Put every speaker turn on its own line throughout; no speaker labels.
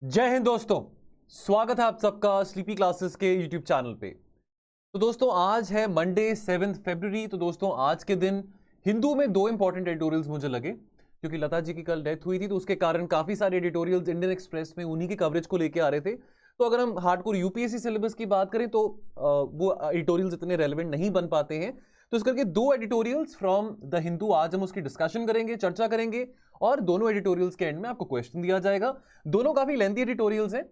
जय हिंद दोस्तों, स्वागत है आप सबका स्लीपी क्लासेस के यूट्यूब चैनल पे। तो दोस्तों आज है मंडे 7 फरवरी। तो दोस्तों आज के दिन हिंदू में दो इंपॉर्टेंट एडिटोरियल्स मुझे लगे, क्योंकि लता जी की कल डेथ हुई थी तो उसके कारण काफी सारे एडिटोरियल्स इंडियन एक्सप्रेस में उन्हीं की कवरेज को लेके आ रहे थे। तो अगर हम हार्डकोर यूपीएससी सिलेबस की बात करें तो वो एडिटोरियल्स इतने रेलेवेंट नहीं बन पाते हैं। तो इस करके दो एडिटोरियल्स फ्रॉम द हिंदू आज हम उसकी डिस्कशन करेंगे, चर्चा करेंगे, और दोनों एडिटोरियल्स के एंड में आपको क्वेश्चन दिया जाएगा। दोनों काफी लेंथी एडिटोरियल्स हैं,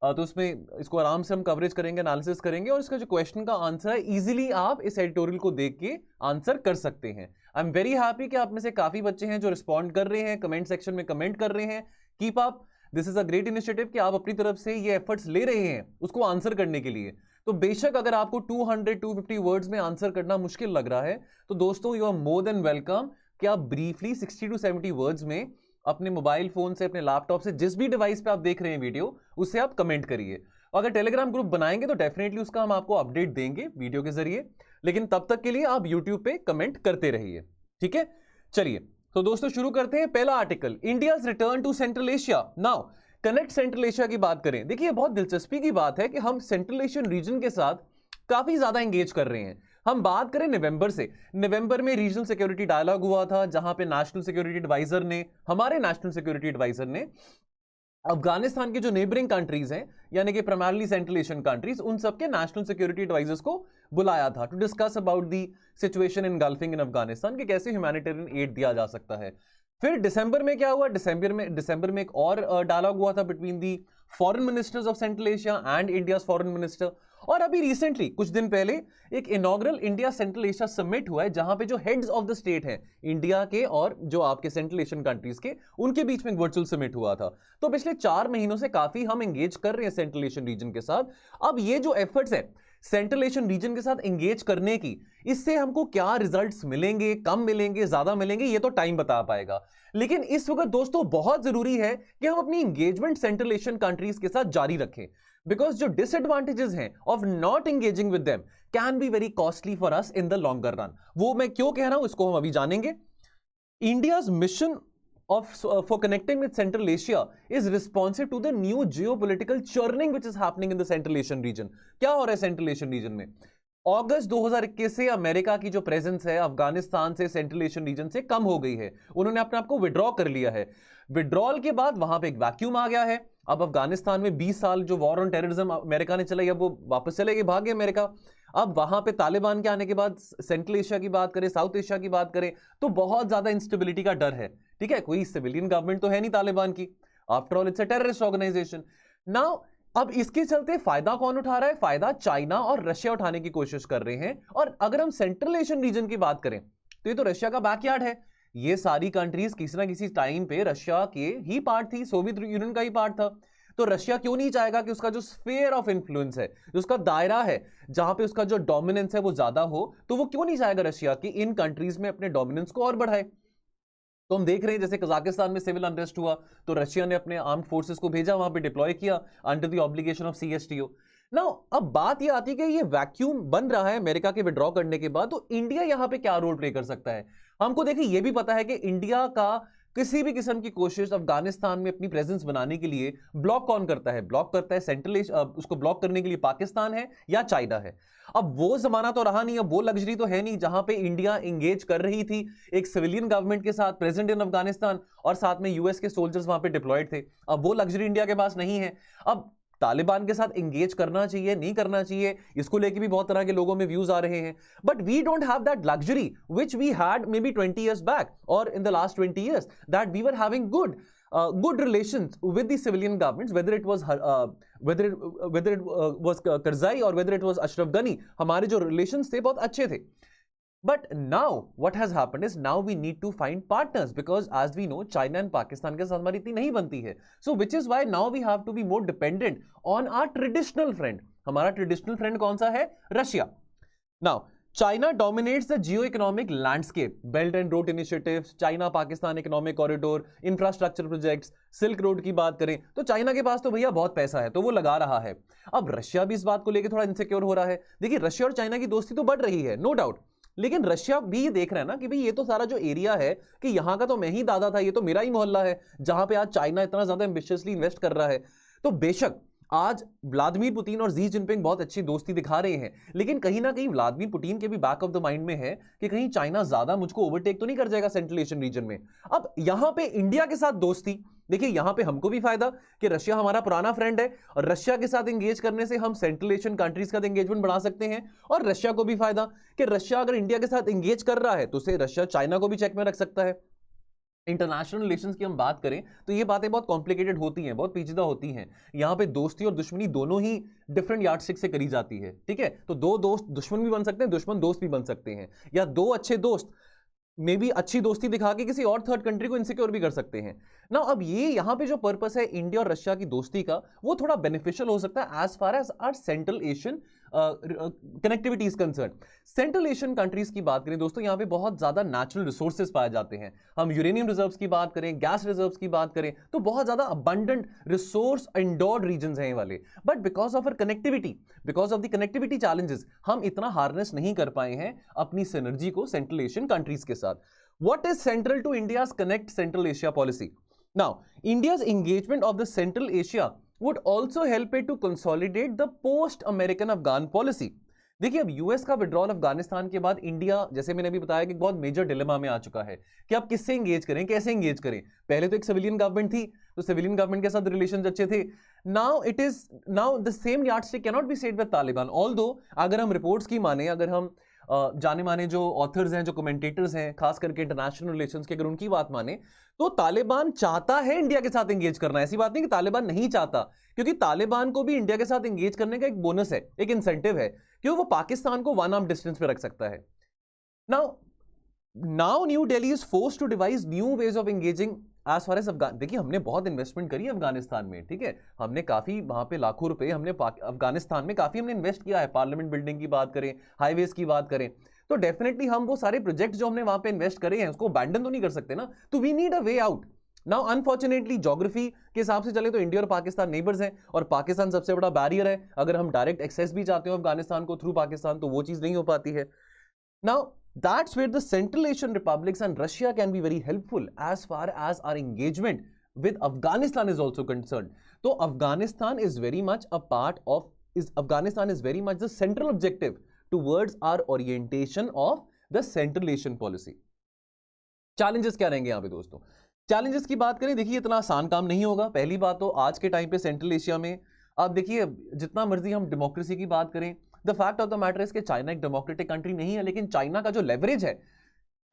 तो इसमें इसको आराम से हम कवरेज करेंगे, एनालिसिस करेंगे, और इसका जो क्वेश्चन का आंसर है इजीली आप इस एडिटोरियल को देख के आंसर कर सकते हैं। आई एम वेरी हैप्पी कि आप में से काफी बच्चे हैं जो रिस्पॉन्ड कर रहे हैं, कमेंट सेक्शन में कमेंट कर रहे हैं। Keep up, this is a great initiative कि आप अपनी तरफ से ये एफर्ट्स ले रहे हैं उसको आंसर करने के लिए। तो बेशक अगर आपको 200-250 वर्ड्स में आंसर करना मुश्किल लग रहा है तो दोस्तों you are more than welcome कि आप ब्रीफली 60-70 वर्ड्स में अपने मोबाइल फोन से, अपने लैपटॉप से, जिस भी डिवाइस पे आप देख रहे हैं वीडियो, उससे आप कमेंट करिए। और अगर टेलीग्राम ग्रुप बनाएंगे तो डेफिनेटली उसका हम आपको अपडेट देंगे वीडियो के जरिए, लेकिन तब तक के लिए आप यूट्यूब पे कमेंट करते रहिए, ठीक है। चलिए तो दोस्तों शुरू करते हैं। पहला article, India's return to Central Asia. Now connect Central Asia की बात करें। देखिए बहुत दिलचस्पी की बात है कि हम सेंट्रल एशियन रीजन के साथ काफी ज्यादा एंगेज कर रहे हैं। हम बात करें नवंबर से, नवंबर में रीजनल सिक्योरिटी डायलॉग हुआ था जहां पे नेशनल सिक्योरिटी एडवाइजर ने, हमारे नेशनल सिक्योरिटी एडवाइजर ने अफगानिस्तान के जो नेबरिंग कंट्रीज हैं, यानी कि प्राइमरली सेंट्रल एशियन कंट्रीज, उन सबके नेशनल सिक्योरिटी एडवाइजर्स को बुलाया था to discuss about the situation engulfing in Afghanistan, कि कैसे ह्यूमैनिटेरियन एड दिया जा सकता है। फिर दिसंबर में क्या हुआ, दिसंबर में एक और डायलॉग हुआ था between the foreign ministers of central Asia and India foreign minister. और अभी रिसेंटली कुछ दिन पहले एक inaugural India central Asia summit हुआ है जहां पे जो हेड्स ऑफ द स्टेट हैं इंडिया के और जो आपके सेंट्रल एशियन कंट्रीज के, उनके बीच में एक वर्चुअल समिट हुआ था। तो पिछले 4 महीनों से काफी हम एंगेज कर रहे हैं सेंट्रल एशियन रीजन के साथ। अब ये जो एफर्ट्स है सेंट्रल एशियन रीजन के साथ एंगेज करने की, इससे हमको क्या रिजल्ट्स मिलेंगे, कम मिलेंगे, ज्यादा मिलेंगे, ये तो टाइम बता पाएगा। लेकिन इस वक्त दोस्तों बहुत जरूरी है कि हम अपनी एंगेजमेंट सेंट्रल एशियन कंट्रीज के साथ जारी रखें, बिकॉज जो डिसएडवांटेजेस हैं of not engaging with them can be very costly for us in the longer run. वो मैं क्यों कह रहा हूं इसको हम अभी जानेंगे। India's mission for connecting with Central Asia is responsive to the new geopolitical churning which is happening in the Central Asian region. क्या हो रहा है Central Asian region में? अगस्त 2021 से अमेरिका की जो प्रेजेंस है अफगानिस्तान से, सेंट्रल एशियन रीजन से कम हो गई है। उन्होंने अपने आप को विड्रॉ कर लिया है। विड्रॉल के बाद वहां पे एक वैक्यूम आ गया है। अब अफगानिस्तान में 20 साल जो वॉर ऑन टेररिज्म अमेरिका ने चलाई, अब वो वापस चले गए, भाग गए अमेरिका। अब वहां पे तालिबान के आने के बाद सेंट्रल एशिया की बात करें, साउथ एशिया की बात करें, तो बहुत ज्यादा इंस्टेबिलिटी का डर है। ठीक है, कोई सिविलियन गवर्नमेंट तो है नहीं तालिबान की, after all it's a terrorist organisation. Now अब इसके चलते फायदा कौन उठा रहा है? फायदा चाइना और रशिया उठाने की कोशिश कर रहे हैं। और अगर हम सेंट्रल एशियन रीजन की बात करें तो ये तो रशिया का बैकयार्ड है। ये सारी कंट्रीज किसी ना किसी टाइम पे रशिया के ही पार्ट थी, सोवियत यूनियन का ही पार्ट था। तो रशिया क्यों नहीं चाहेगा कि उसका जो स्फीयर ऑफ इन्फ्लुएंस है, जो उसका दायरा है, जहां पे उसका जो डोमिनेंस है वो ज्यादा हो, तो वो क्यों नहीं चाहेगा रशिया कि इन कंट्रीज में अपने डोमिनेंस को और बढ़ाए। तो हम देख रहे हैं जैसे कजाकिस्तान में सिविल अनरेस्ट हुआ तो रशिया ने अपने आर्म्ड फोर्सेस को भेजा, वहां पे डिप्लॉय किया under the obligation of CSTO। Now अब बात ये आती है कि ये वैक्यूम बन रहा है अमेरिका के विड्रॉ करने के बाद, तो इंडिया यहां पे क्या रोल प्ले कर सकता है? हमको देखिए ये भी पता है कि इंडिया का किसी भी किस्म की कोशिश अफगानिस्तान में अपनी प्रेजेंस बनाने के लिए ब्लॉक कौन करता है? ब्लॉक करता है सेंट्रल एशिया, उसको ब्लॉक करने के लिए पाकिस्तान है या चाइना है। अब वो जमाना तो रहा नहीं, अब वो लग्जरी तो है नहीं जहां पे इंडिया एंगेज कर रही थी एक सिविलियन गवर्नमेंट के साथ प्रेजेंट इन अफगानिस्तान, और साथ में यूएस के सोल्जर्स वहां पे डिप्लॉयड थे। अब वो लग्जरी इंडिया के पास नहीं है। अब तालिबान के साथ एंगेज करना चाहिए, नहीं करना चाहिए, इसको लेके भी बहुत तरह के लोगों में व्यूज आ रहे हैं। But we don't have that luxury which we had maybe 20 years back or in the last 20 years, that we were having good relations with the civilian governments, whether it was Karzai or whether it was Ashraf Ghani। हमारे जो relations थे बहुत अच्छे थे। But now what has happened is now we need to find partners, because as we know China and Pakistan के साथ हमारी इतनी नहीं बनती है। So which is why now we have to be more dependent on our traditional friend। हमारा traditional friend कौन सा है? Russia. Now China dominates the geo-economic landscape, Belt and Road Initiatives, China Pakistan Economic Corridor, infrastructure projects, silk road की बात करें तो China के पास तो भैया बहुत पैसा है तो वो लगा रहा है। अब रशिया भी इस बात को लेकर थोड़ा इनसिक्योर हो रहा है। देखिए रशिया और चाइना की दोस्ती तो बढ़ रही है, नो डाउट, लेकिन रशिया भी ये देख रहा है ना कि भाई ये तो सारा जो एरिया है कि यहाँ का तो मैं ही दादा था, ये तो मेरा ही मोहल्ला है, जहां पे आज चाइना इतना ज्यादा एम्बिशियसली इन्वेस्ट कर रहा है। तो बेशक आज व्लादिमीर पुतिन और जी जिनपिंग बहुत अच्छी दोस्ती दिखा रहे हैं, लेकिन कहीं ना कहीं व्लादिमीर पुतिन के भी बैक ऑफ द माइंड में है कि कहीं चाइना ज्यादा मुझको ओवरटेक तो नहीं कर जाएगा सेंट्रल एशियन रीजन में। अब यहां पे इंडिया के साथ दोस्ती, देखिए यहां पे हमको भी फायदा कि रशिया हमारा पुराना फ्रेंड है और रशिया के साथ एंगेज करने से हम सेंट्रल एशियन कंट्रीज का एंगेजमेंट बढ़ा सकते हैं, और रशिया को भी फायदा कि रशिया अगर इंडिया के साथ एंगेज कर रहा है तो उसे रशिया चाइना को भी चेक में रख सकता है। इंटरनेशनल रिलेशंस की हम बात करें तो ये बातें बहुत कॉम्प्लिकेटेड होती हैं, बहुत पेचीदा होती हैं। यहाँ पे दोस्ती और दुश्मनी दोनों ही डिफरेंट यार्डस्टिक से करी जाती है, ठीक है। तो दो दोस्त दुश्मन भी बन सकते हैं, दुश्मन दोस्त भी बन सकते हैं, या दो अच्छे दोस्त मे भी अच्छी दोस्ती दिखा के किसी और थर्ड कंट्री को इनसिक्योर भी कर सकते हैं ना। अब ये यहाँ पे जो पर्पस है इंडिया और रशिया की दोस्ती का, वो थोड़ा बेनिफिशियल हो सकता है as far as our Central Asian connectivity is concern. Central Asian countries की बात करें दोस्तों, यहाँ पे बहुत ज्यादा नेचुरल रिसोर्सेज पाए जाते हैं। हम यूरेनियम रिजर्व्स की बात करें, गैस रिजर्व्स की बात करें, तो बहुत ज्यादा अबंडेंट रिसोर्स इंडोर्ड रीजन्स हैं ये वाले। But because of connectivity, because of the connectivity challenges, हम इतना हार्नेस नहीं कर पाए हैं अपनी सिनर्जी को सेंट्रल एशियन कंट्रीज के साथ। What is central to India's Connect Central Asia policy? Now, India's engagement of the Central Asia would also help it to consolidate the post-American Afghan policy. देखिए अब यूएस का withdrawal Afghanistan के बाद India, जैसे मैंने अभी बताया, कि बहुत मेजर डिलेमा में आ चुका है कि आप किससे एंगेज करें, कैसे एंगेज करें। पहले तो एक सिविलियन गवर्नमेंट थी, तो सिविलियन गवर्नमेंट के साथ रिलेशंस अच्छे थे। Now the same yardstick can not be said with Taliban, although अगर हम रिपोर्ट्स की माने, अगर हम जाने माने जो ऑथर्स हैं, जो कमेंटेटर्स हैं, खास करके इंटरनेशनल रिलेशंस के, अगर उनकी बात माने तो तालिबान चाहता है इंडिया के साथ एंगेज करना। ऐसी बात नहीं कि तालिबान नहीं चाहता, क्योंकि तालिबान को भी इंडिया के साथ एंगेज करने का एक बोनस है, एक इंसेंटिव है, क्योंकि वो पाकिस्तान को वन आर्म डिस्टेंस पे रख सकता है। Now New Delhi is forced to devise new ways of engaging as far as Afghan. देखिए हमने बहुत इन्वेस्टमेंट करी है अफगानिस्तान में, ठीक है, हमने काफी वहां पे लाखों रुपए हमने अफगानिस्तान में काफी हमने इन्वेस्ट किया है। पार्लियामेंट बिल्डिंग की बात करें, हाईवेज की बात करें, तो डेफिनेटली हम वो सारे प्रोजेक्ट जो हमने वहां पे इन्वेस्ट करे हैं उसको अबैंडन तो नहीं कर सकते ना। तो we need a way out. Now unfortunately geography के हिसाब से चले तो इंडिया और पाकिस्तान नेबर्स हैं, और पाकिस्तान सबसे बड़ा बैरियर है। अगर हम डायरेक्ट एक्सेस भी चाहते हो अफगानिस्तान को थ्रू पाकिस्तान, तो वो चीज नहीं हो पाती है। Now that's where the central Asian republics and Russia can be very helpful as far as our engagement with Afghanistan is also concern. तो Afghanistan is very much a part of Afghanistan is very much the central objective towards our orientation of the Central Asian policy. Challenges क्या रहेंगे यहाँ पे दोस्तों? Challenges की बात करें, देखिए इतना आसान काम नहीं होगा। पहली बात तो आज के टाइम पे सेंट्रल एशिया में आप देखिए जितना मर्जी हम डेमोक्रेसी की बात करें, the fact of the matter is कि चाइना एक डेमोक्रेटिक कंट्री नहीं है, लेकिन चाइना का जो लेवरेज है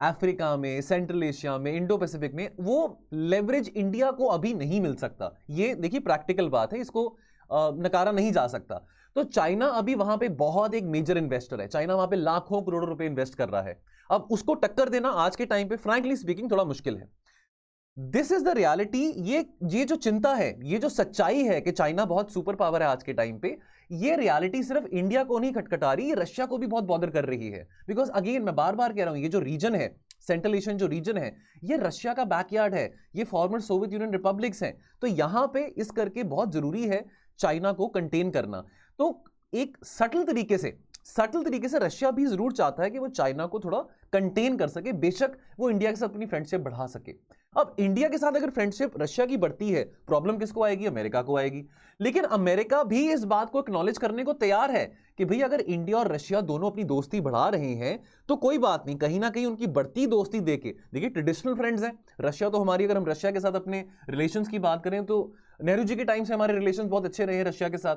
अफ्रीका में, सेंट्रल एशिया में, इंडो पैसिफिक में, वो लेवरेज इंडिया को अभी नहीं मिल सकता। ये देखिए प्रैक्टिकल बात है, इसको नकारा नहीं जा सकता। तो चाइना अभी वहां पे बहुत एक मेजर इन्वेस्टर है, चाइना वहां पे लाखों करोड़ों रुपए इन्वेस्ट कर रहा है। अब उसको टक्कर देना आज के टाइम पे फ्रैंकली स्पीकिंग थोड़ा मुश्किल है। This is the reality. ये जो चिंता है, ये जो सच्चाई है कि चाइना बहुत सुपर पावर है आज के टाइम पे, ये रियलिटी सिर्फ इंडिया को नहीं खटखटा रही, ये रशिया को भी बहुत बॉदर कर रही है। बिकॉज अगेन मैं बार बार कह रहा हूं, ये जो रीजन है, सेंट्रल एशियन जो रीजन है, ये रशिया का बैकयार्ड है, ये फॉर्मर सोवियत यूनियन रिपब्लिक्स हैं। तो यहां पे इस करके बहुत जरूरी है चाइना को कंटेन करना। तो एक सटल तरीके से रशिया भी जरूर चाहता है कि वो चाइना को थोड़ा कंटेन कर सके, बेशक वो इंडिया के साथ अपनी फ्रेंडशिप बढ़ा सके। अब इंडिया के साथ अगर फ्रेंडशिप रशिया की बढ़ती है, प्रॉब्लम किसको आएगी? अमेरिका को आएगी। लेकिन अमेरिका भी इस बात को एक्नॉलेज करने को तैयार है कि भाई अगर इंडिया और रशिया दोनों अपनी दोस्ती बढ़ा रहे हैं तो कोई बात नहीं, कहीं ना कहीं उनकी बढ़ती दोस्ती देके, देखिए ट्रेडिशनल फ्रेंड्स हैं रशिया तो हमारी, अगर हम रशिया के साथ अपने रिलेशंस की बात करें तो नेहरू जी के टाइम से हमारे रिलेशंस बहुत अच्छे रहे हैं रशिया के साथ।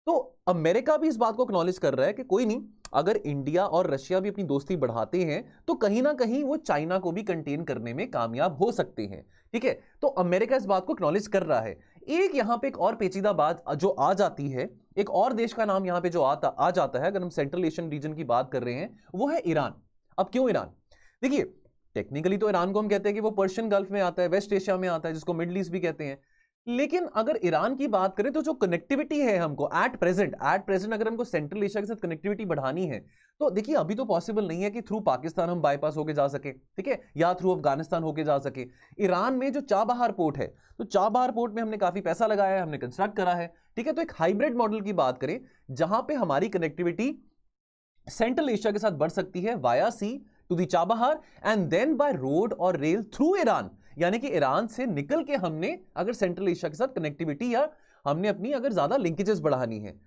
तो अमेरिका भी इस बात को एक्नॉलेज कर रहा है कि कोई नहीं, अगर इंडिया और रशिया भी अपनी दोस्ती बढ़ाते हैं तो कहीं ना कहीं वो चाइना को भी कंटेन करने में कामयाब हो सकते हैं, ठीक है। तो अमेरिका इस बात को एक्नॉलेज कर रहा है। एक यहां पे एक और पेचीदा बात जो आ जाती है, एक और देश का नाम यहां पे जो आ जाता है अगर हम सेंट्रल एशियन रीजन की बात कर रहे हैं, वो है ईरान। अब क्यों ईरान? देखिए टेक्निकली तो ईरान को हम कहते हैं कि वो पर्शियन गल्फ में आता है, वेस्ट एशिया में आता है, जिसको मिडिल ईस्ट भी कहते हैं। लेकिन अगर ईरान की बात करें तो जो कनेक्टिविटी है हमको एट प्रेजेंट अगर हमको सेंट्रल एशिया के साथ कनेक्टिविटी बढ़ानी है, तो देखिए अभी तो पॉसिबल नहीं है कि थ्रू पाकिस्तान हम बाईपास होके जा सके, ठीक है, या थ्रू अफगानिस्तान होके जा सके। ईरान में जो चाबहार पोर्ट है, तो चाबहार पोर्ट में हमने काफी पैसा लगाया है, हमने कंस्ट्रक्ट करा है, ठीक है। तो एक हाइब्रिड मॉडल की बात करें जहां पे हमारी कनेक्टिविटी सेंट्रल एशिया के साथ बढ़ सकती है via sea to the Chabahar and then by road और रेल थ्रू ईरान, यानी कि ईरान से निकल के हमने अगर सेंट्रल एशिया के साथ कनेक्टिविटी या हमने अपनी अगर ज्यादा लिंकेजेस बढ़ानी है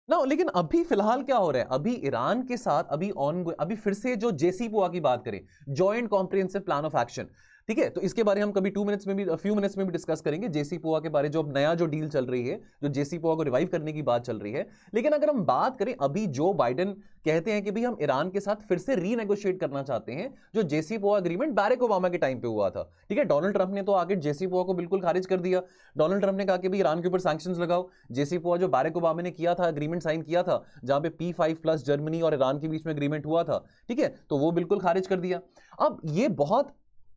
ना। लेकिन अभी फिलहाल क्या हो रहा है, अभी ईरान के साथ अभी फिर से जो जेसीपोआ की बात करें, joint comprehensive plan of action, ठीक है, तो इसके बारे हम कभी 2 मिनट्स में भी, फ्यू मिनट्स में भी डिस्कस करेंगे जेसीपोआ के बारे, जो अब नया जो डील चल रही है, जो जेसीपोआ को रिवाइव करने की बात चल रही है। लेकिन अगर हम बात करें, अभी जो बाइडेन कहते हैं कि भाई हम ईरान के साथ फिर से रीनेगोशिएट करना चाहते हैं जो जेसीपोआ एग्रीमेंट बैरक ओबामा के टाइम पे हुआ था, ठीक है। डोनाल्ड ट्रंप ने तो आगे जेसीपोआ को बिल्कुल खारिज कर दिया। डोनाल्ड ट्रंप ने कहा कि भाई ईरान के ऊपर सैंक्शंस लगाओ। जेसीपोआ जो बैरक ओबामा ने किया था, एग्रीमेंट साइन किया था, जहां पे P5+ जर्मनी और ईरान के बीच में एग्रीमेंट हुआ था, ठीक है, तो वो बिल्कुल खारिज कर दिया। अब ये बहुत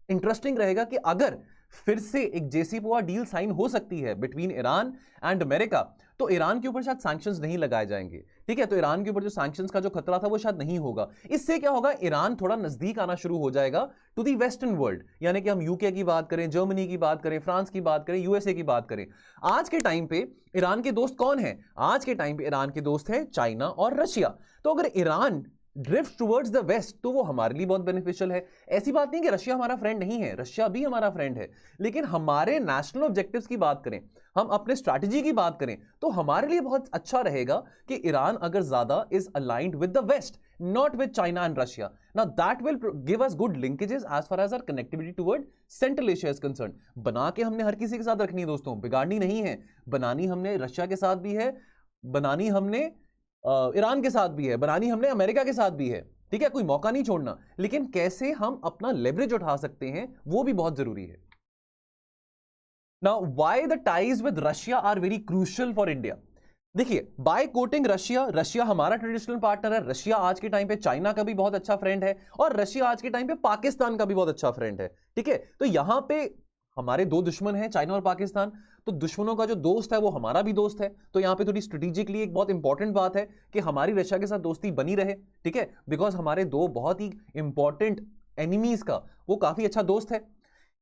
इंटरेस्टिंग रहेगा कि अगर फिर से एक जेसीपोआ डील साइन हो सकती है बिटवीन ईरान एंड अमेरिका, तो ईरान के ऊपर शायद सैंक्शंस नहीं लगाए जाएंगे, ठीक है। तो ईरान के ऊपर जो सैंक्शंस का जो खतरा था वो शायद नहीं होगा। इससे क्या होगा, ईरान थोड़ा नजदीक आना शुरू हो जाएगा टू दी वेस्टर्न वर्ल्ड, यानी कि हम यूके की बात करें, जर्मनी की बात करें, फ्रांस की बात करें, यूएसए की बात करें। आज के टाइम पे ईरान के दोस्त कौन है? आज के टाइम पे ईरान के दोस्त है चाइना और रशिया। तो अगर Iran drift towards the West तो वो हमारे लिए बहुत बेनिफिशियल है। ऐसी बात नहीं कि रशिया हमारा फ्रेंड नहीं है, रशिया भी हमारा फ्रेंड है, लेकिन हमारे नेशनल ऑब्जेक्टिव्स की बात करें, हम अपने स्ट्रैटेजी की बात करें, तो हमारे लिए बहुत अच्छा रहेगा कि ईरान अगर ज्यादा is aligned with the West, not with China and Russia. Now that will give us good linkages as far as our connectivity toward Central Asia is concern. बना के हमने हर किसी के साथ रखनी है दोस्तों, बिगाड़नी नहीं है। बनानी हमने रशिया के साथ भी है, बनानी हमने ईरान के साथ भी है, बनानी हमने अमेरिका के साथ भी है, ठीक है, कोई मौका नहीं छोड़ना। लेकिन कैसे हम अपना लेवरेज उठा सकते हैं वो भी बहुत जरूरी है। Now why the ties with Russia are very crucial for India. देखिए, बाय कोटिंग रशिया, रशिया हमारा ट्रेडिशनल पार्टनर है, रशिया आज के टाइम पे चाइना का भी बहुत अच्छा फ्रेंड है, और रशिया आज के टाइम पे पाकिस्तान का भी बहुत अच्छा फ्रेंड है, ठीक है। तो यहां पे हमारे दो दुश्मन हैं, चाइना और पाकिस्तान, तो दुश्मनों का जो दोस्त है वो हमारा भी दोस्त है। तो यहां पे थोड़ी स्ट्रेटेजिकली एक बहुत इंपॉर्टेंट बात है कि हमारी रशिया के साथ दोस्ती बनी रहे, ठीक है, बिकॉज हमारे दो बहुत ही इंपॉर्टेंट एनिमीज का वो काफी अच्छा दोस्त है।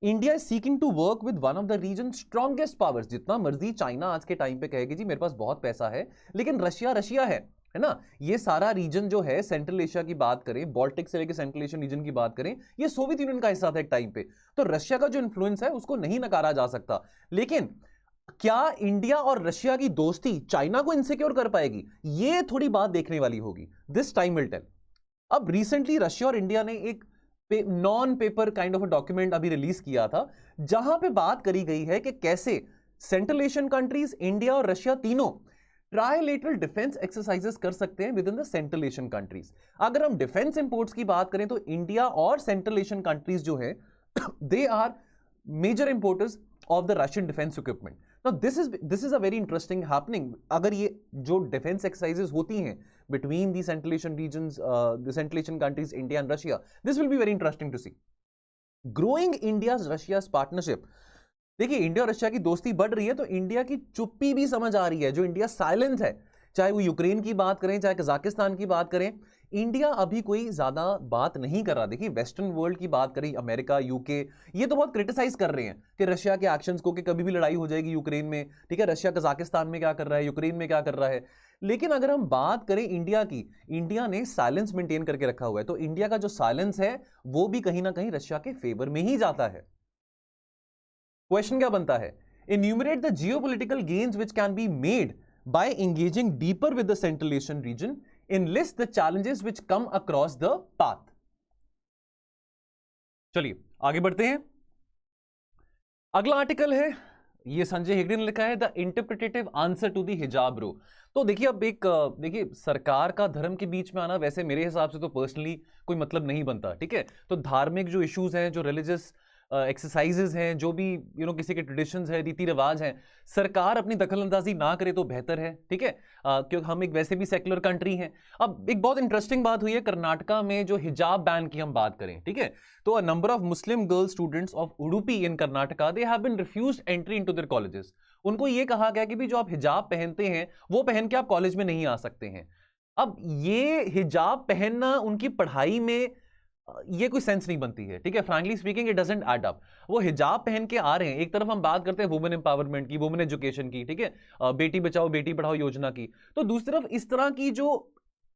India is seeking to work with one of the region strongest powers. जितना मर्जी चाइना आज के टाइम पे कहेगी जी मेरे पास बहुत पैसा है, लेकिन रशिया रशिया है ना। ये सारा रीजन जो है, सेंट्रल एशिया की बात करें, बाल्टिक से लेकर सेंट्रल एशियन रीजन की बात करें, ये सोवियत यूनियन का हिस्सा था एक टाइम पे। तो रशिया का जो इन्फ्लुएंस है उसको नहीं नकारा जा सकता। लेकिन क्या इंडिया और रशिया की दोस्ती चाइना को इनसिक्योर कर पाएगी? ये थोड़ी बात देखने वाली होगी, दिस टाइम विल टेल। अब रिसेंटली रशिया और इंडिया ने एक non paper kind of a document अभी रिलीज किया था, जहां पे बात करी गई है कि कैसे सेंट्रल एशियन कंट्रीज, इंडिया और रशिया तीनों ट्राइलेटरल डिफेंस एक्सरसाइजेस कर सकते हैं with in the central Asian countries. अगर हम डिफेंस इंपोर्ट्स की बात करें तो इंडिया और सेंट्रल एशियन कंट्रीज जो है they are major importers of the Russian defence equipment. Now this is a very interesting happening। अगर ये जो डिफेंस एक्सरसाइजेस होती हैं between the Central Asian regions, the Central Asian countries, India and Russia, this will be very interesting to see. Growing India's Russia's partnership। देखिए, India और Russia की दोस्ती बढ़ रही है तो इंडिया की चुप्पी भी समझ आ रही है, जो इंडिया साइलेंट है, चाहे वो यूक्रेन की बात करें, चाहे कजाकिस्तान की बात करें, इंडिया अभी कोई ज्यादा बात नहीं कर रहा। देखिए, वेस्टर्न वर्ल्ड की बात करें, अमेरिका, यूके, ये तो बहुत क्रिटिसाइज कर रहे हैं कि रशिया के एक्शंस को, कि कभी भी लड़ाई हो जाएगी यूक्रेन में, ठीक है, रशिया कजाकिस्तान में क्या कर रहा है, यूक्रेन में क्या कर रहा है। लेकिन अगर हम बात करें इंडिया की, इंडिया ने साइलेंस मेंटेन करके रखा हुआ है, तो इंडिया का जो साइलेंस है वो भी कहीं ना कहीं रशिया के फेवर में ही जाता है। क्वेश्चन क्या बनता है? enumerate the geopolitical gains which can be made by engaging deeper with the Central Asian region, enlist the challenges which come across the path। चलिए आगे बढ़ते हैं। अगला आर्टिकल है, ये संजय हेगड़े ने लिखा है, the interpretive answer to the hijab row. तो देखिए, अब देखिए, सरकार का धर्म के बीच में आना वैसे मेरे हिसाब से तो पर्सनली कोई मतलब नहीं बनता, ठीक है। तो धार्मिक जो इश्यूज हैं, जो रिलीजियस एक्सरसाइजेज हैं, जो भी किसी के ट्रेडिशंस है, रीति रिवाज हैं, सरकार अपनी दखल अंदाजी ना करे तो बेहतर है, ठीक है, क्योंकि हम एक वैसे भी सेक्युलर कंट्री हैं। अब एक बहुत इंटरेस्टिंग बात हुई है कर्नाटका में, जो हिजाब बैन की हम बात करें, ठीक है, तो a number of Muslim girl students of Udupi in Karnataka, they have been refused entry into their colleges. उनको ये कहा गया कि भी जो आप हिजाब पहनते हैं वो पहन के आप कॉलेज में नहीं आ सकते हैं। अब ये हिजाब पहनना उनकी पढ़ाई में ये कोई सेंस नहीं बनती है, ठीक है, frankly speaking it doesn't add up. वो हिजाब पहन के आ रहे हैं, एक तरफ हम बात करते हैं वुमेन एम्पावरमेंट की, वुमेन एजुकेशन की, ठीक है, बेटी बचाओ बेटी पढ़ाओ योजना की, तो दूसरी तरफ इस तरह की जो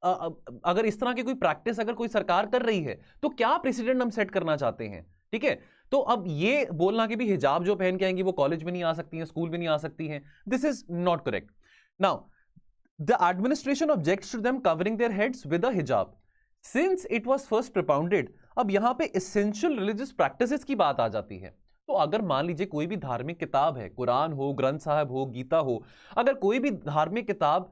अगर इस तरह की कोई प्रैक्टिस अगर कोई सरकार कर रही है तो क्या प्रेसिडेंट हम सेट करना चाहते हैं, ठीक है। तो अब ये बोलना कि भी हिजाब जो पहन के आएंगी वो कॉलेज में नहीं आ सकती हैं, स्कूल में नहीं आ सकती हैं, this is not correct. Now the administration objects to them covering their heads with a hijab since it was first propounded. अब यहां पे एसेंशियल रिलीजियस प्रैक्टिसेस की बात आ जाती है. तो अगर मान लीजिए कोई भी धार्मिक किताब है, कुरान हो, ग्रंथ साहब हो, गीता हो, अगर कोई भी धार्मिक किताब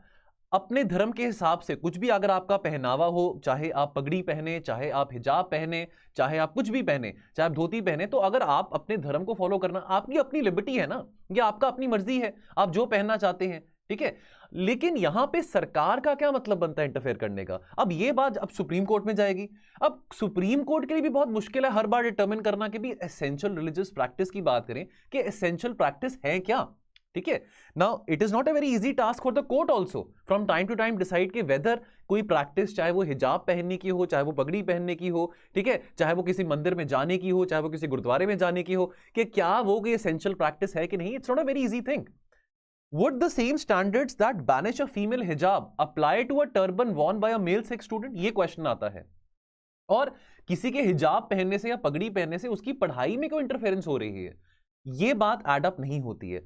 अपने धर्म के हिसाब से कुछ भी, अगर आपका पहनावा हो, चाहे आप पगड़ी पहने, चाहे आप हिजाब पहने, चाहे आप कुछ भी पहने, चाहे आप धोती पहने, तो अगर आप अपने धर्म को फॉलो करना, आपकी अपनी लिबर्टी है ना, ये आपका अपनी मर्जी है, आप जो पहनना चाहते हैं, ठीक है. लेकिन यहां पे सरकार का क्या मतलब बनता है इंटरफेयर करने का. अब ये बात अब सुप्रीम कोर्ट में जाएगी. अब सुप्रीम कोर्ट के लिए भी बहुत मुश्किल है हर बार डिटरमिन करना कि भी एसेंशियल रिलीजियस प्रैक्टिस की बात करें कि एसेंशियल प्रैक्टिस है क्या. ठीक है. Now it is not a very easy task for the court also from time to time decide कि वेदर कोई प्रैक्टिस, चाहे वो हिजाब पहनने की हो, चाहे वो पगड़ी पहनने की हो, ठीक है, चाहे वो किसी मंदिर में जाने की हो, चाहे वो किसी गुरुद्वारे में जाने की हो, कि क्या वो कोई एसेंशियल प्रैक्टिस है कि नहीं. It's not a very easy thing. Would the same standards that banish a female hijab apply to a turban worn by a male sex student? ये क्वेश्चन आता है. और किसी के हिजाब पहनने से या पगड़ी पहनने से उसकी पढ़ाई में कोई इंटरफेरेंस हो रही है, ये बात एड अप नहीं होती है.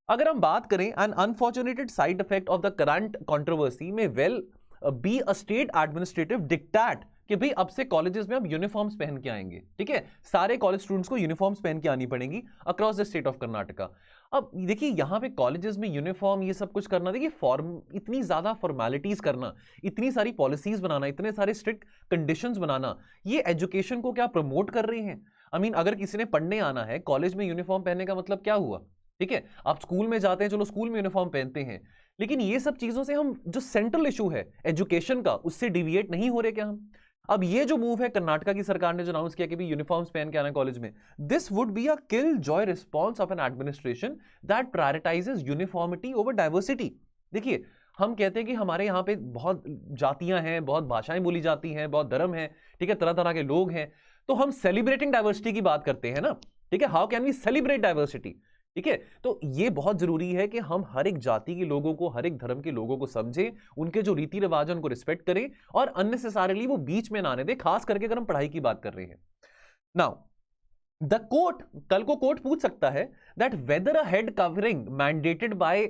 अगर हम बात करें, an unfortunated side effect of the current controversy में well be a state administrative dictate कि भाई अब से कॉलेजेस में अब यूनिफॉर्म्स पहन के आएंगे. ठीक है, सारे कॉलेज स्टूडेंट्स को यूनिफॉर्म्स पहन के आनी पड़ेंगी across the state of Karnataka. अब देखिए यहां पे कॉलेजेस में यूनिफॉर्म ये सब कुछ करना, देखिए फॉर्म, इतनी ज्यादा फॉर्मेलिटीज करना, इतनी सारी पॉलिसीज बनाना, इतने सारे स्ट्रिक्ट कंडीशंस बनाना, ये एजुकेशन को क्या प्रमोट कर रहे हैं. आई मीन अगर किसी ने पढ़ने आना है, कॉलेज में यूनिफॉर्म पहनने का मतलब क्या हुआ. ठीक है, आप स्कूल में जाते हैं, चलो स्कूल में यूनिफॉर्म पहनते हैं, लेकिन ये सब चीजों से हम जो सेंट्रल इशू है एजुकेशन का, उससे डिविएट नहीं हो रहे क्या हम. अब ये जो मूव है कर्नाटका की सरकार ने जो अनाउंस किया कि भी यूनिफॉर्म्स पहन के आना कॉलेज में, this would be a killjoy response of an administration that prioritises uniformity over diversity. देखिए हम कहते हैं कि हमारे यहाँ पे बहुत जातियां हैं, बहुत भाषाएं बोली जाती हैं, बहुत धर्म है, ठीक है, तरह तरह के लोग हैं, तो हम सेलिब्रेटिंग डाइवर्सिटी की बात करते हैं ना. ठीक है, how can we celebrate diversity. ठीक है, तो ये बहुत जरूरी है कि हम हर एक जाति के लोगों को, हर एक धर्म के लोगों को समझें, उनके जो रीति रिवाज है उनको रिस्पेक्ट करें और अननेसेसरीली वो बीच में ना आने दें, खास करके अगर हम पढ़ाई की बात कर रहे हैं. नाउ द कोर्ट, कल को कोर्ट पूछ सकता है that whether a head covering mandated by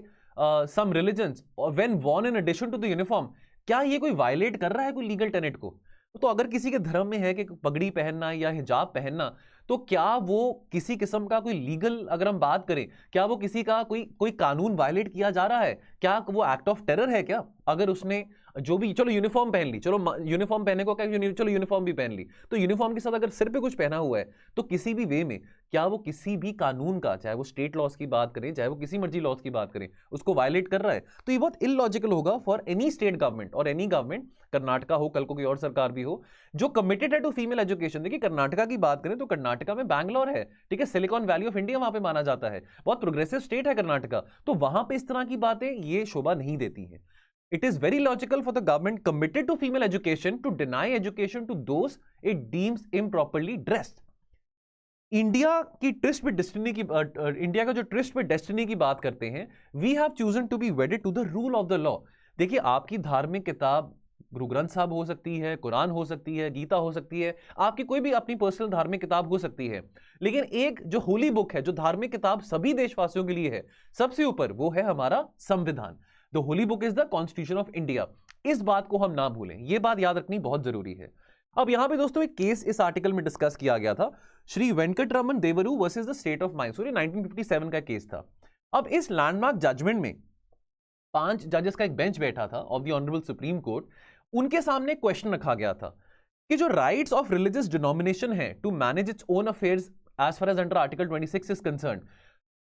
some religions when worn in addition to the uniform, क्या ये कोई वायलेट कर रहा है कोई लीगल टेनेट को. तो अगर किसी के धर्म में है कि पगड़ी पहनना या हिजाब पहनना, तो क्या वो किसी किस्म का कोई लीगल, अगर हम बात करें, क्या वो किसी का कोई कानून वायलेट किया जा रहा है, क्या वो एक्ट ऑफ टेरर है क्या. अगर उसने जो भी, चलो यूनिफॉर्म पहन ली, चलो यूनिफॉर्म पहनने को क्या, चलो यूनिफॉर्म भी पहन ली, तो यूनिफॉर्म के साथ अगर सिर पे कुछ पहना हुआ है, तो किसी भी वे में क्या वो किसी भी कानून का, चाहे वो स्टेट लॉज की बात करें, चाहे वो किसी मर्जी लॉज की बात करें, उसको वायलेट कर रहा है. तो ये बहुत इलॉजिकल होगा फॉर एनी स्टेट गवर्नमेंट और एनी गवर्नमेंट, कर्नाटका हो, कल को कोई और सरकार भी हो, जो कमिटेड है टू फीमेल एजुकेशन. देखिए कर्नाटका की बात करें तो कर्नाटका में बैंगलोर है, ठीक है, सिलिकॉन वैली ऑफ इंडिया वहां पे माना जाता है, बहुत प्रोग्रेसिव स्टेट है कर्नाटका, तो वहां पे इस तरह की बातें ये शोभा नहीं देती हैं. It is very logical for the government committed to female education to deny education to those it deems improperly dressed. India की ट्विस्ट विद डेस्टिनी की, इंडिया का जो ट्विस्ट विद डेस्टिनी की बात करते हैं, we have chosen to be wedded to the rule of the law. देखिए आपकी धार्मिक किताब गुरु ग्रंथ साहब हो सकती है, कुरान हो सकती है, गीता हो सकती है, आपकी कोई भी अपनी पर्सनल धार्मिक किताब हो सकती है, लेकिन एक जो होली बुक है, जो धार्मिक किताब सभी देशवासियों के लिए है, सबसे ऊपर वो है हमारा संविधान. The Holi book is the constitution of India. इस बात को हम ना भूलें, यह बात याद रखनी बहुत जरूरी है. अब यहां पे दोस्तों एक केस इस आर्टिकल में डिस्कस किया गया था, श्री वेंकटरमन देवरू versus the state of Mysore, 1957 का केस था. अब इस लैंडमार्क जजमेंट में 5 जजेस का एक बेंच बैठा था of the honourable Supreme Court. उनके सामने क्वेश्चन रखा गया था कि जो राइट्स ऑफ रिलीजियस डिनोमिनेशन है to manage its own affairs as far as under article 26 is concern,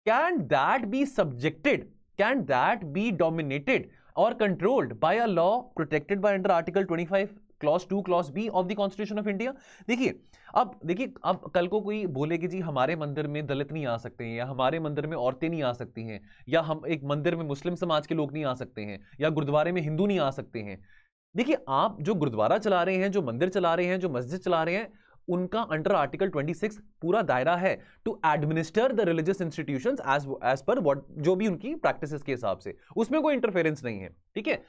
can that be subjected, can that be dominated or controlled by a law protected by under article 25 clause 2 clause b of the constitution of India. देखिए अब कल को कोई बोले कि जी हमारे मंदिर में दलित नहीं आ सकते हैं, या हमारे मंदिर में औरतें नहीं आ सकती हैं, या हम एक मंदिर में मुस्लिम समाज के लोग नहीं आ सकते हैं, या गुरुद्वारे में हिंदू नहीं आ सकते हैं. देखिए आप जो गुरुद्वारा चला रहे हैं, जो मंदिर चला रहे हैं, जो मस्जिद चला रहे हैं, उनका अंडर आर्टिकल 26 पूरा दायरा है to administer the religious institutions as per what, जो भी उनकी प्रैक्टिसेस के हिसाब से, उसमें कोई इंटरफेरेंस नहीं है. ठीक है,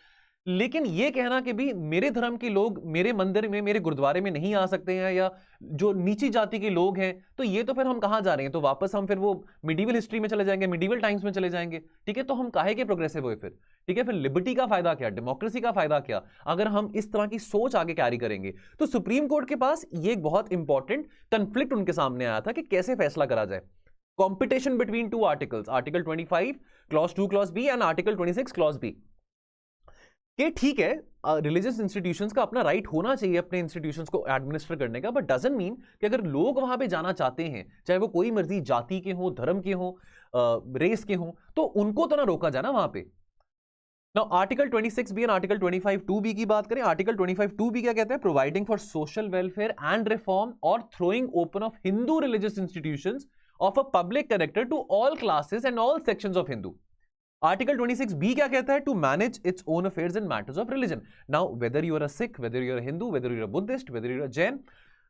लेकिन ये कहना कि भी मेरे धर्म के लोग मेरे मंदिर में, मेरे गुरुद्वारे में नहीं आ सकते हैं, या जो नीची जाति के लोग हैं, तो ये तो फिर हम कहां जा रहे हैं? तो वापस हम फिर वो मिडिवल हिस्ट्री में चले जाएंगे, मिडिवल टाइम्स में चले जाएंगे। ठीक है, तो हम काहे के प्रोग्रेसिव हुए फिर? ठीक है, फिर लिबर्टी का फायदा क्या, डेमोक्रेसी का फायदा क्या, अगर हम इस तरह की सोच आगे कैरी करेंगे? तो सुप्रीम कोर्ट के पास ये एक बहुत इंपॉर्टेंट कंफ्लिक्ट उनके सामने आया था कि कैसे फैसला करा जाए। Competition between two articles, article 25 clause 2 clause B and article 26 clause B, कि ठीक है रिलीजियस इंस्टीट्यूशंस का अपना राइट होना चाहिए अपने इंस्टीट्यूशंस को एडमिनिस्टर करने का, बट डजंट मीन कि अगर लोग वहां पे जाना चाहते हैं, चाहे वो कोई मर्जी जाति के हो, धर्म के हो, रेस के हो, तो उनको तो ना रोका जाए ना वहां पे। नाउ आर्टिकल 26 बी एंड आर्टिकल 25 2 की बात करें, आर्टिकल 25 2 क्या कहता है? Providing for social welfare and reform और throwing open of Hindu religious institutions of a public character to all classes and all sections of Hindu. Article 26B क्या कहता है? To manage its own affairs in matters of religion. Now whether you are a Sikh, whether you are a Hindu, whether you are a Buddhist, whether you are a Jain,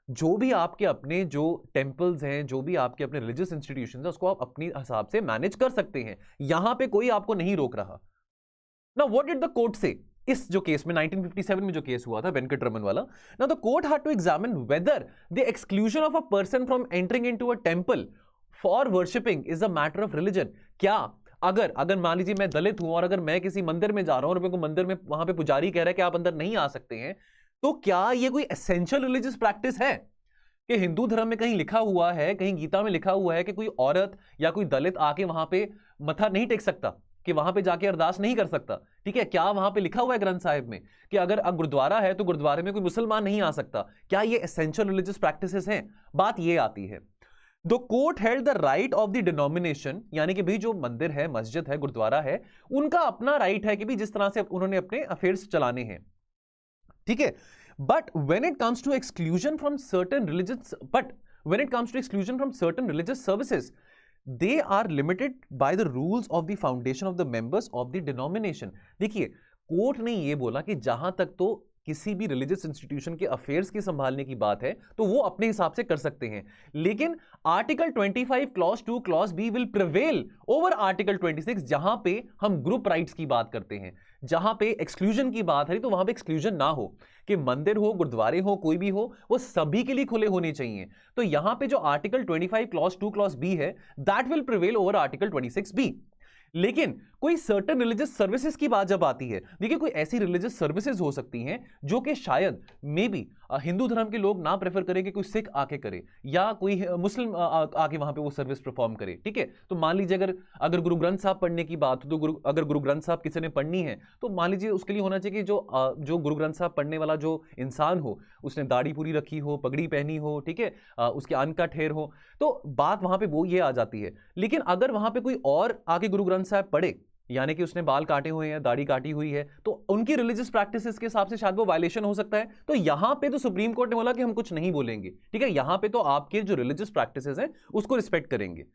जो भी आपके अपने जो temples हैं, जो भी आपके अपने रिलीजियस इंस्टीट्यूशंस हैं, उसको आप अपनी हिसाब से मैनेज कर सकते हैं, यहां पे कोई आपको नहीं रोक रहा। Now what did the court से इस जो केस में 1957 में जो केस हुआ था वेंकटरमन वाला? Now the court had to examine whether the exclusion of a person from entering into a temple for worshipping is a matter of religion. क्या अगर मान लीजिए मैं दलित हूं और अगर मैं किसी मंदिर में जा रहा हूं और मेरे को मंदिर में वहां पे पुजारी कह रहा है कि आप अंदर नहीं आ सकते हैं, तो क्या ये कोई एसेंशियल रिलीजियस प्रैक्टिस है? कि हिंदू धर्म में कहीं लिखा हुआ है, कहीं गीता में लिखा हुआ है कि कोई औरत या कोई दलित आके वहां पे मत्था नहीं टेक सकता, कि वहां पे जाके अरदास नहीं कर सकता? ठीक है, क्या वहां पे लिखा हुआ है ग्रंथ साहिब में कि अगर गुरुद्वारा है तो गुरुद्वारे में कोई मुसलमान नहीं आ सकता? क्या ये एसेंशियल रिलीजियस प्रैक्टिसेस हैं? बात ये आती है, the court held the right of the denomination, यानी कि भी जो मंदिर है, मस्जिद है, गुरुद्वारा है, उनका अपना राइट है कि भी जिस तरह से उन्होंने अपने अफेयर्स चलाने हैं। ठीक है, but when it comes to exclusion from certain religious services, they are limited by the rules of the foundation of the members of the denomination। देखिए, कोर्ट ने ये बोला कि जहां तक तो किसी भी रिलीजियस इंस्टीट्यूशन के अफेयर्स की संभालने की बात है तो वो अपने हिसाब से कर सकते हैं, लेकिन article 25 clause 2 clause B will prevail over article 26, जहां पे हम ग्रुप राइट्स की बात करते हैं, जहां पे एक्सक्लूजन की बात है, तो वहां पे एक्सक्लूजन ना हो, कि मंदिर हो, गुरुद्वारे हो, कोई भी हो, वो सभी के लिए खुले होने चाहिए। तो यहां पे जो आर्टिकल 25 क्लॉज 2 क्लॉज बी है, that will prevail over article 26 B. लेकिन कोई सर्टेन रिलीजियस सर्विसेज की बात जब आती है, देखिए कोई ऐसी रिलीजियस सर्विसेज हो सकती हैं जो कि शायद मे बी हिंदू धर्म के लोग ना प्रेफर करें कि कोई सिख आके करे या कोई मुस्लिम आके वहां पे वो सर्विस परफॉर्म करे। ठीक है, तो मान लीजिए अगर गुरु ग्रंथ साहब पढ़ने की बात हो, तो अगर गुरु ग्रंथ साहब किसी ने पढ़नी है, तो मान लीजिए उसके लिए होना चाहिए कि जो गुरु ग्रंथ साहब पढ़ने वाला जो इंसान हो, उसने दाढ़ी पूरी रखी हो, पगड़ी पहनी हो, ठीक है, उसके अनकट हेयर हो, तो बात वहां पे वो ये आ जाती है। लेकिन अगर वहां पे कोई और आके गुरु ग्रंथ साहब पढ़े, यानी कि उसने बाल काटे हुए हैं, दाढ़ी काटी हुई है, तो उनकी रिलीजियस प्रैक्टिसेस के हिसाब से शायद वो वायलेशन हो सकता है। तो यहां पे तो सुप्रीम कोर्ट ने बोला कि हम कुछ नहीं बोलेंगे। ठीक है, यहां पे तो आपके जो रिलीजियस प्रैक्टिसेस हैं उसको रिस्पेक्ट करेंगे।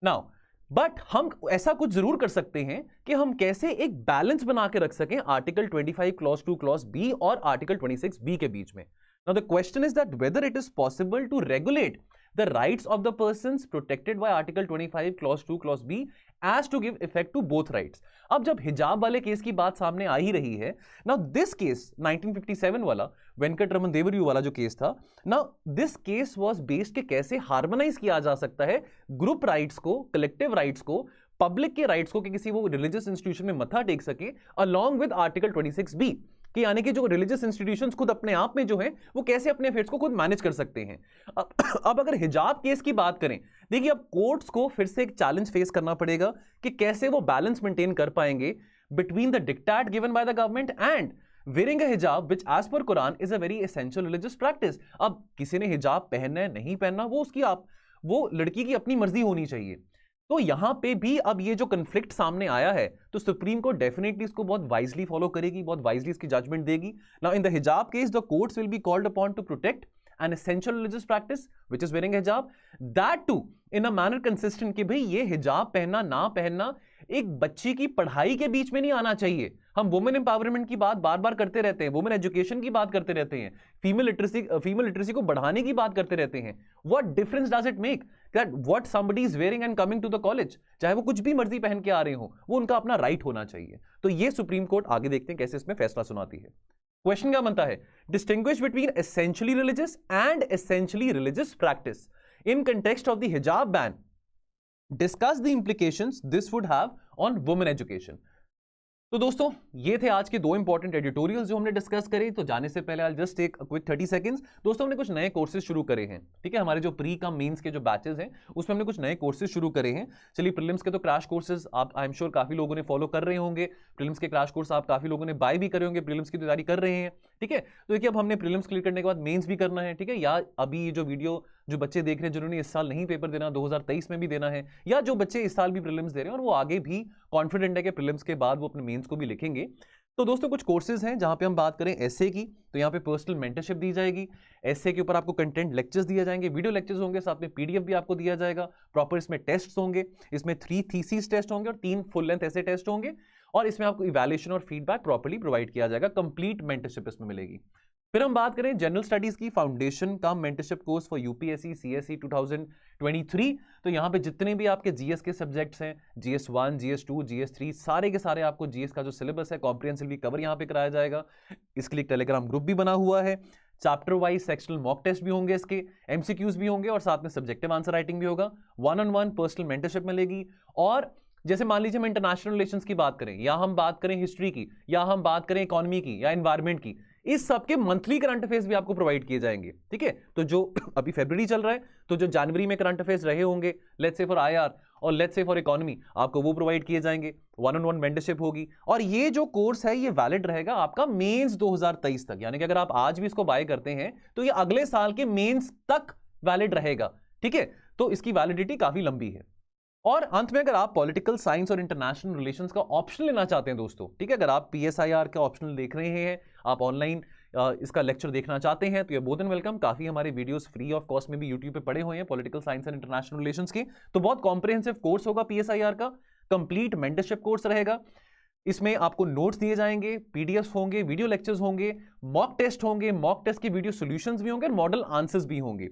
नाउ बट हम ऐसा कुछ जरूर कर सकते हैं कि हम कैसे एक बैलेंस बना के रख सकें आर्टिकल 25 क्लॉज 2 क्लॉज बी और आर्टिकल 26 बी के बीच में। Now the question is that whether it is possible to regulate the rights of the persons protected by article 25 clause 2 clause b as to give effect to both rights। अब जब हिजाब वाले case की बात सामने आ ही रही है, now this case 1957 वाला वेंकटरमन देवरियू वाला जो केस था, now this case was based कि कैसे हार्मोनाइज किया जा सकता है ग्रुप राइट्स को, कलेक्टिव राइट्स को, पब्लिक के राइट्स को, कि किसी वो रिलीजियस इंस्टीट्यूशन में मथा टेक सके, अलॉन्ग विद आर्टिकल 26b, कि यानी कि जो रिलीजियस इंस्टीट्यूशंस खुद अपने आप में जो है वो कैसे अपने अफेयर्स को खुद मैनेज कर सकते हैं। अब अगर हिजाब केस की बात करें, देखिए अब कोर्ट्स को फिर से एक चैलेंज फेस करना पड़ेगा कि कैसे वो बैलेंस मेंटेन कर पाएंगे between the dictate given by the government and wearing a hijab which as per Quran is a very essential religious practice। अब किसी ने हिजाब पहनना है नहीं पहनना, वो लड़की की अपनी मर्जी होनी चाहिए। तो यहां पे भी अब ये जो कंफ्लिक्ट सामने आया है, तो सुप्रीम कोर्ट डेफिनेटली इसको बहुत वाइजली फॉलो करेगी, बहुत वाइजली इसकी जजमेंट देगी। नाउ इन द हिजाब case the courts will be called upon two protect an essential religious practice which is wearing hijab, that too in a manner consistent कि भाई ये हिजाब पहनना ना पहनना एक बच्ची की पढ़ाई के बीच में नहीं आना चाहिए। हम वुमेन एम्पावरमेंट की बात बार बार करते रहते हैं, वुमेन एजुकेशन की बात करते रहते हैं, फीमेल लिटरेसी को बढ़ाने की बात करते रहते हैं। What difference does it make that what somebody is wearing and coming to the college, चाहे वो कुछ भी मर्जी पहन के आ रहे हो, वो उनका अपना राइट होना चाहिए। तो ये सुप्रीम कोर्ट आगे देखते हैं कैसे इसमें फैसला सुनाती है। क्वेश्चन क्या बनता है, distinguish between essentially religious and essentially religious practice in context of the hijab ban, discuss the implications this would have on women education. तो दोस्तों ये थे आज के दो इंपॉर्टेंट एडिटोरियल्स जो हमने डिस्कस करे। तो जाने से पहले I just take quick 30 seconds. दोस्तों हमने कुछ नए कोर्सेज शुरू करे हैं, ठीक है, हमारे जो प्री कम मेंस के जो बैचेस हैं उसमें हमने कुछ नए कोर्सेज शुरू करे हैं। चलिए प्रीलिम्स के तो क्रैश कोर्सेज आप आई एम श्योर काफी लोगों ने फॉलो कर रहे होंगे, प्रीलिम्स के क्रैश कोर्स आप काफी लोगों ने बाय भी करे होंगे, प्रीलिम्स की तैयारी कर रहे हैं, ठीक है। तो देखिए अब हमने प्रीलिम्स क्लियर करने के बाद मेंस भी करना है, ठीक है। या अभी जो वीडियो जो बच्चे देख रहे हैं जिन्होंने इस साल नहीं पेपर देना, 2023 में भी देना है, या जो बच्चे इस साल भी प्रीलिम्स दे रहे हैं और वो आगे भी कॉन्फिडेंट है कि प्रीलिम्स के बाद वो अपने मेंस को भी लिखेंगे। तो दोस्तों कुछ कोर्सेज हैं जहां पे हम बात करें एसए की, तो यहाँ पे पर्सनल मेंटरशिप दी जाएगी। एसए के ऊपर आपको कंटेंट लेक्चर्स दिए जाएंगे, वीडियो लेक्चर्स होंगे, साथ में पीडीएफ भी आपको दिया जाएगा। प्रॉपर इसमें टेस्ट्स होंगे, इसमें 3 थीसिस टेस्ट होंगे और 3 फुल लेंथ एसए टेस्ट होंगे, और इसमें आपको इवैल्यूएशन और फीडबैक प्रॉपर्ली प्रोवाइड किया जाएगा। कंप्लीट मेंटरशिप इसमें मिलेगी। फिर हम बात करें जनरल स्टडीज की, फाउंडेशन का mentorship course for UPSC CSE 2023। तो यहाँ पे जितने भी आपके जीएस के सब्जेक्ट्स हैं, GS1, GS2, GS3, सारे के सारे आपको जीएस का जो सिलेबस है कॉम्प्रिहेंसिवली कवर यहाँ पे कराया जाएगा। इसके लिए टेलीग्राम ग्रुप भी बना हुआ है। Chapter wise sectional mock test भी होंगे, इसके एमसीक्यूज भी होंगे और साथ में सब्जेक्टिव आंसर राइटिंग भी होगा। 1-on-1 पर्सनल मेंटरशिप मिलेगी। और जैसे मान लीजिए हम इंटरनेशनल रिलेशंस की बात करें, या हम बात करें हिस्ट्री की, या हम बात करें इकोनॉमी की या एनवायरमेंट की, इस सब के मंथली करंट अफेयर्स भी आपको प्रोवाइड किए जाएंगे, ठीक है। तो जो अभी फरवरी चल रहा है, तो जो जनवरी में करंट अफेयर्स रहे होंगे, लेट्स से फॉर आईआर और लेट्स से फॉर इकोनॉमी, आपको वो प्रोवाइड किए जाएंगे। 1-on-1 मेंटरशिप होगी। और ये जो कोर्स है ये वैलिड रहेगा आपका मेंस 2023 तक, यानी कि अगर आप आज भी इसको बाय करते हैं तो ये अगले साल के मेंस तक वैलिड रहेगा, ठीक है। तो इसकी वैलिडिटी काफी लंबी है। और अंत में अगर आप पॉलिटिकल साइंस और इंटरनेशनल रिलेशंस का ऑप्शन लेना चाहते हैं दोस्तों, ठीक है, अगर आप PSIR का ऑप्शनल देख रहे हैं, आप ऑनलाइन इसका लेक्चर देखना चाहते हैं, तो ये मोर देन वेलकम। काफी हमारे वीडियोस फ्री ऑफ कॉस्ट में भी यूट्यूब पे पड़े हुए हैं political science and international relations के। तो बहुत कॉम्प्रिहेंसिव कोर्स होगा PSIR का, कंप्लीट मेंटरशिप कोर्स रहेगा। इसमें आपको नोट्स दिए जाएंगे, पीडीएफ होंगे, वीडियो लेक्चर्स होंगे, मॉक टेस्ट होंगे, मॉक टेस्ट के वीडियो सॉल्यूशंस भी होंगे और मॉडल आंसर्स भी होंगे।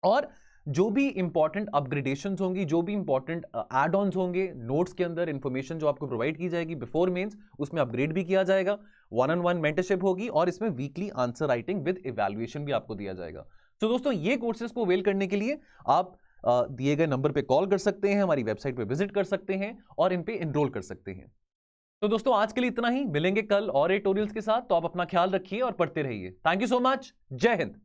और जो भी इंपॉर्टेंट अपग्रेडेशंस होंगी, जो भी इंपॉर्टेंट एड ऑन्स होंगे, नोट्स के अंदर इंफॉर्मेशन जो आपको प्रोवाइड की जाएगी बिफोर मेंस, उसमें अपग्रेड भी किया जाएगा। 1-on-1 मेंटरशिप होगी और इसमें weekly answer writing with evaluation भी आपको दिया जाएगा। तो दोस्तों ये कोर्सेज को अवेल करने के लिए आप दिए गए नंबर पे कॉल कर सकते हैं, हमारी वेबसाइट पे विजिट कर सकते हैं और इन पे एनरोल कर सकते हैं। तो दोस्तों आज के लिए इतना ही, मिलेंगे कल और एडिटोरियल्स के साथ। तो आप अपना ख्याल रखिए और पढ़ते रहिए। थैंक यू सो मच, जय हिंद।